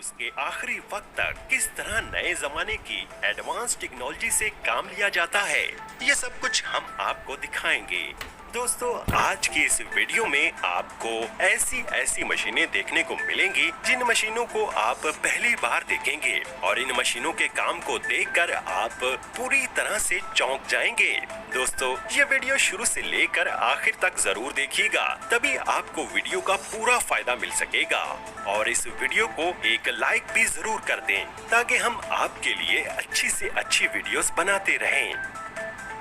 उसके आखिरी वक्त तक किस तरह नए जमाने की एडवांस टेक्नोलॉजी से काम लिया जाता है, ये सब कुछ हम आपको दिखाएंगे। दोस्तों, आज की इस वीडियो में आपको ऐसी मशीनें देखने को मिलेंगी जिन मशीनों को आप पहली बार देखेंगे और इन मशीनों के काम को देखकर आप पूरी तरह से चौंक जाएंगे। दोस्तों, ये वीडियो शुरू से लेकर आखिर तक जरूर देखिएगा, तभी आपको वीडियो का पूरा फायदा मिल सकेगा। और इस वीडियो को एक लाइक भी जरूर कर दें ताकि हम आपके लिए अच्छी से अच्छी वीडियोस बनाते रहें।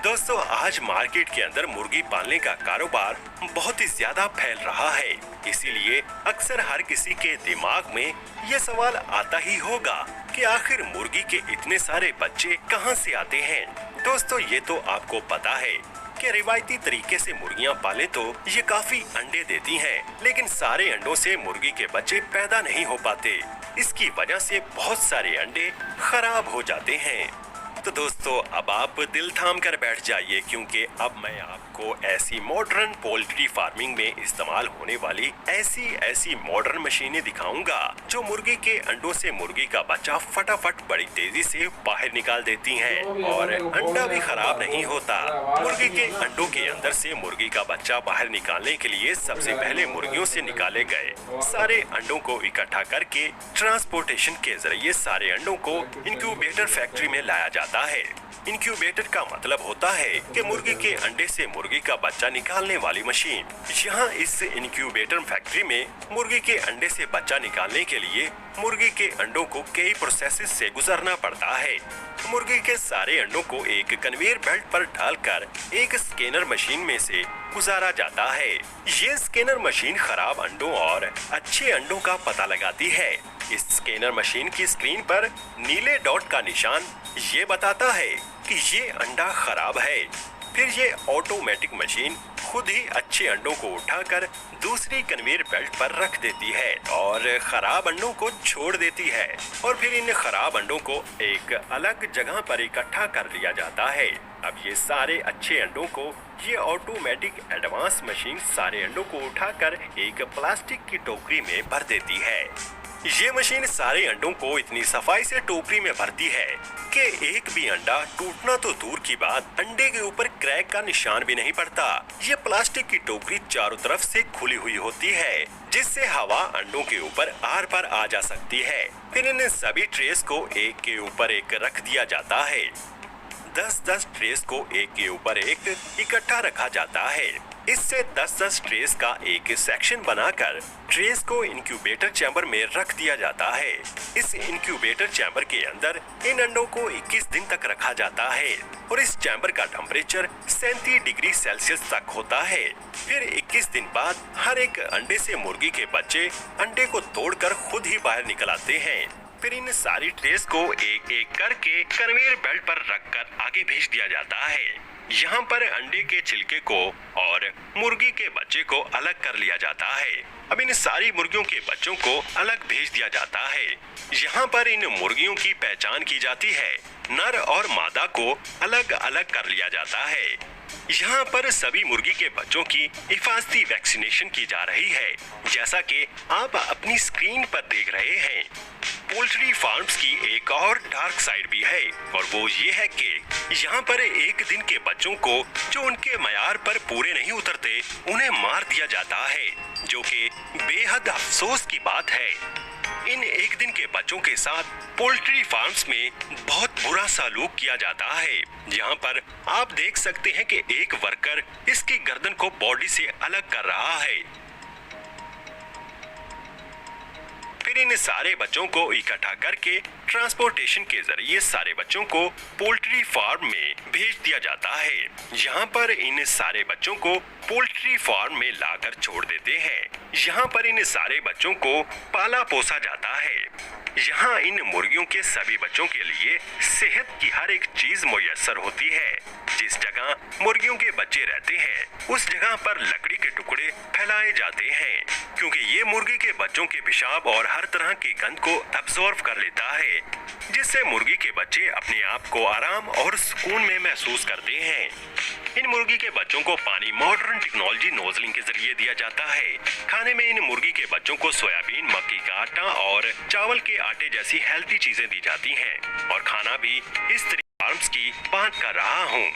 दोस्तों, आज मार्केट के अंदर मुर्गी पालने का कारोबार बहुत ही ज्यादा फैल रहा है, इसीलिए अक्सर हर किसी के दिमाग में ये सवाल आता ही होगा कि आखिर मुर्गी के इतने सारे बच्चे कहां से आते हैं। दोस्तों, ये तो आपको पता है कि रिवायती तरीके से मुर्गियां पालें तो ये काफी अंडे देती हैं, लेकिन सारे अंडों से मुर्गी के बच्चे पैदा नहीं हो पाते। इसकी वजह से बहुत सारे अंडे खराब हो जाते हैं। तो दोस्तों, अब आप दिल थाम कर बैठ जाइए, क्योंकि अब मैं आपको ऐसी मॉडर्न पोल्ट्री फार्मिंग में इस्तेमाल होने वाली ऐसी मॉडर्न मशीनें दिखाऊंगा जो मुर्गी के अंडों से मुर्गी का बच्चा फटाफट बड़ी तेजी से बाहर निकाल देती हैं और अंडा भी खराब नहीं होता। मुर्गी के अंडों के अंदर से मुर्गी का बच्चा बाहर निकालने के लिए सबसे पहले मुर्गियों से निकाले गए सारे अंडों को इकट्ठा करके ट्रांसपोर्टेशन के जरिए सारे अंडों को इंक्यूबेटर फैक्ट्री में लाया जाता है। इंक्यूबेटर का मतलब होता है कि मुर्गी के अंडे से मुर्गी का बच्चा निकालने वाली मशीन। यहाँ इस इंक्यूबेटर फैक्ट्री में मुर्गी के अंडे से बच्चा निकालने के लिए मुर्गी के अंडों को कई प्रोसेसेस से गुजरना पड़ता है। मुर्गी के सारे अंडों को एक कन्वेयर बेल्ट पर डालकर एक स्कैनर मशीन में से गुजारा जाता है। ये स्कैनर मशीन खराब अंडों और अच्छे अंडों का पता लगाती है। इस स्कैनर मशीन की स्क्रीन पर नीले डॉट का निशान ये बताता है कि ये अंडा खराब है। फिर ये ऑटोमेटिक मशीन खुद ही अच्छे अंडों को उठाकर दूसरी कन्वेयर बेल्ट पर रख देती है और खराब अंडों को छोड़ देती है और फिर इन खराब अंडों को एक अलग जगह पर इकट्ठा कर लिया जाता है। अब ये सारे अच्छे अंडों को ये ऑटोमेटिक एडवांस मशीन सारे अंडों को उठाकर एक प्लास्टिक की टोकरी में भर देती है। ये मशीन सारे अंडों को इतनी सफाई से टोकरी में भरती है कि एक भी अंडा टूटना तो दूर की बात, अंडे के ऊपर क्रैक का निशान भी नहीं पड़ता। ये प्लास्टिक की टोकरी चारों तरफ से खुली हुई होती है, जिससे हवा अंडों के ऊपर आर पार आ जा सकती है। फिर इन सभी ट्रेस को एक के ऊपर एक रख दिया जाता है। 10-10 ट्रेस को एक के ऊपर एक इकट्ठा रखा जाता है। इससे 10-10 ट्रेस का एक सेक्शन बनाकर ट्रेस को इंक्यूबेटर चैम्बर में रख दिया जाता है। इस इंक्यूबेटर चैम्बर के अंदर इन अंडों को 21 दिन तक रखा जाता है और इस चैम्बर का टेम्परेचर 37 डिग्री सेल्सियस तक होता है। फिर 21 दिन बाद हर एक अंडे से मुर्गी के बच्चे अंडे को तोड़कर खुद ही बाहर निकल आते हैं। फिर इन सारी ट्रेस को एक एक करके कन्वेयर बेल्ट पर रखकर आगे भेज दिया जाता है। यहाँ पर अंडे के छिलके को और मुर्गी के बच्चे को अलग कर लिया जाता है। अब इन सारी मुर्गियों के बच्चों को अलग भेज दिया जाता है। यहाँ पर इन मुर्गियों की पहचान की जाती है। नर और मादा को अलग अलग कर लिया जाता है। यहाँ पर सभी मुर्गी के बच्चों की हिफाजती वैक्सीनेशन की जा रही है, जैसा कि आप अपनी स्क्रीन पर देख रहे हैं। पोल्ट्री फार्म्स की एक और डार्क साइड भी है और वो ये है कि यहाँ पर एक दिन के बच्चों को जो उनके मयार पर पूरे नहीं उतरते उन्हें मार दिया जाता है, जो कि बेहद अफसोस की बात है। इन एक दिन के बच्चों के साथ पोल्ट्री फार्म्स में बहुत बुरा सलूक किया जाता है। यहाँ पर आप देख सकते हैं कि एक वर्कर इसकी गर्दन को बॉडी से अलग कर रहा है। फिर इन सारे बच्चों को इकट्ठा करके ट्रांसपोर्टेशन के जरिए सारे बच्चों को पोल्ट्री फार्म में भेज दिया जाता है। यहाँ पर इन सारे बच्चों को पोल्ट्री फार्म में लाकर छोड़ देते हैं। यहाँ पर इन सारे बच्चों को पाला पोसा जाता है। यहाँ इन मुर्गियों के सभी बच्चों के लिए सेहत की हर एक चीज मुयस्सर होती है। जिस जगह मुर्गियों के बच्चे रहते हैं उस जगह पर लकड़ी के टुकड़े फैलाए जाते हैं, क्योंकि ये मुर्गी के बच्चों के पेशाब और हर तरह की गंध को एब्जॉर्ब कर लेता है, जिससे मुर्गी के बच्चे अपने आप को आराम और सुकून में महसूस करते हैं। इन मुर्गी के बच्चों को पानी मॉडर्न टेक्नोलॉजी नोजलिंग के जरिए दिया जाता है। खाने में इन मुर्गी के बच्चों को सोयाबीन, मक्की का आटा और चावल के आटे जैसी हेल्थी चीजें दी जाती हैं और खाना भी इस तरीके फार्म्स की बात कर रहा हूँ।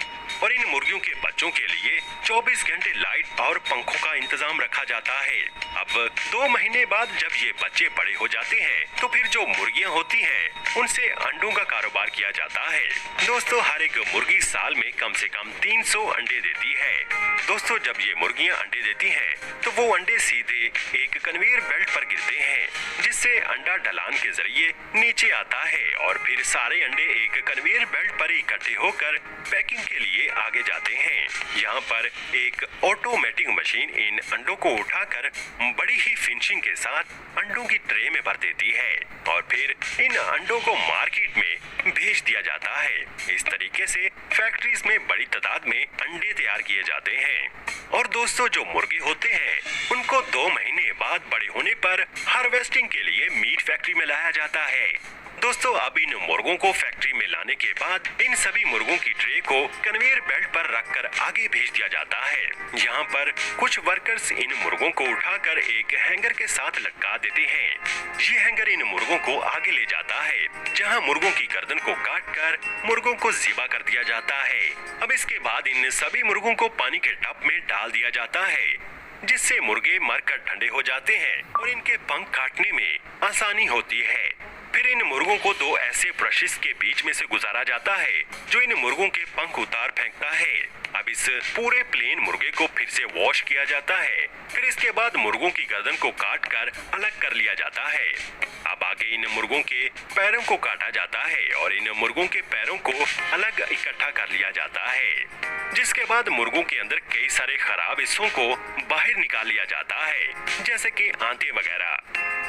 और इन मुर्गियों के बच्चों के लिए 24 घंटे लाइट और पंखों का इंतजाम रखा जाता है। अब 2 महीने बाद जब ये बच्चे बड़े हो जाते हैं तो फिर जो मुर्गियां होती हैं उनसे अंडों का कारोबार किया जाता है। दोस्तों, हर एक मुर्गी साल में कम से कम 300 अंडे देती है। दोस्तों, जब ये मुर्गियां अंडे देती हैं तो वो अंडे सीधे एक कन्वेयर बेल्ट पर गिरते हैं, जिससे अंडा ढलान के जरिए नीचे आता है और फिर सारे अंडे एक कन्वेयर बेल्ट पर इकट्ठे होकर पैकिंग के लिए आगे जाते हैं। यहाँ पर एक ऑटोमेटिक मशीन इन अंडों को उठाकर बड़ी ही फिनिशिंग के साथ अंडों की ट्रे में भर देती है और फिर इन अंडों को मार्केट में भेज दिया जाता है। इस तरीके से फैक्ट्रीज में बड़ी तादाद में अंडे तैयार किए जाते हैं। और दोस्तों, जो मुर्गे होते हैं उनको 2 महीने बाद बड़े होने पर हार्वेस्टिंग के लिए मीट फैक्ट्री में लाया जाता है। दोस्तों, अब इन मुर्गों को फैक्ट्री में लाने के बाद इन सभी मुर्गों की ट्रे को कन्वेयर बेल्ट पर रखकर आगे भेज दिया जाता है। यहाँ पर कुछ वर्कर्स इन मुर्गों को उठाकर एक हैंगर के साथ लटका देते हैं। ये हैंगर इन मुर्गों को आगे ले जाता है, जहाँ मुर्गों की गर्दन को काटकर मुर्गों को ज़िबा कर दिया जाता है। अब इसके बाद इन सभी मुर्गों को पानी के टब में डाल दिया जाता है, जिससे मुर्गे मरकर ठंडे हो जाते हैं और इनके पंख काटने में आसानी होती है। फिर इन मुर्गों को 2 ऐसे ब्रशेस के बीच में से गुजारा जाता है जो इन मुर्गों के पंख उतार फेंकता है। अब इस पूरे प्लेन मुर्गे को फिर से वॉश किया जाता है। फिर इसके बाद मुर्गों की गर्दन को काटकर अलग कर लिया जाता है। अब आगे इन मुर्गों के पैरों को काटा जाता है और इन मुर्गों के पैरों को अलग इकट्ठा कर लिया जाता है, जिसके बाद मुर्गों के अंदर कई सारे खराब हिस्सों को बाहर निकाल लिया जाता है, जैसे कि आंतें वगैरह।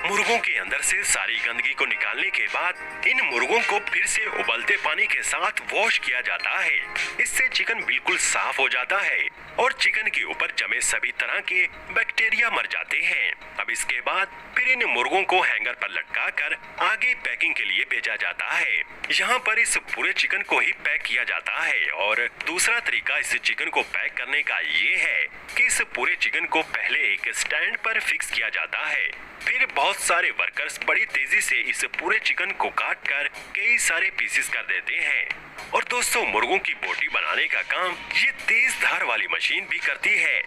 मुर्गों के अंदर से सारी गंदगी को निकालने के बाद इन मुर्गों को फिर से उबलते पानी के साथ वॉश किया जाता है। इससे चिकन बिल्कुल साफ हो जाता है और चिकन के ऊपर जमे सभी तरह के बैक्टीरिया मर जाते हैं। अब इसके बाद फिर इन मुर्गों को हैंगर पर लटकाकर आगे पैकिंग के लिए भेजा जाता है। यहाँ पर इस पूरे चिकन को ही पैक किया जाता है। और दूसरा तरीका इस चिकन को पैक करने का ये है कि इस पूरे चिकन को पहले एक स्टैंड पर फिक्स किया जाता है। फिर बहुत सारे वर्कर्स बड़ी तेजी से इस पूरे चिकन को काटकर कई सारे पीसेस कर देते हैं। और दोस्तों, मुर्गों की बोटी बनाने का काम ये तेज धार वाली मशीन भी करती है।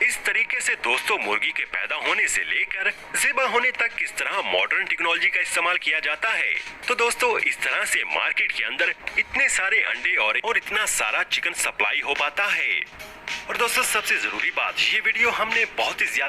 इस तरीके से दोस्तों, मुर्गी के पैदा होने से लेकर ज़िबा होने तक किस तरह मॉडर्न टेक्नोलॉजी का इस्तेमाल किया जाता है। तो दोस्तों, इस तरह से मार्केट के अंदर इतने सारे अंडे और इतना सारा चिकन सप्लाई हो पाता है। और दोस्तों, सबसे जरूरी बात, ये वीडियो हमने बहुत ही ज्यादा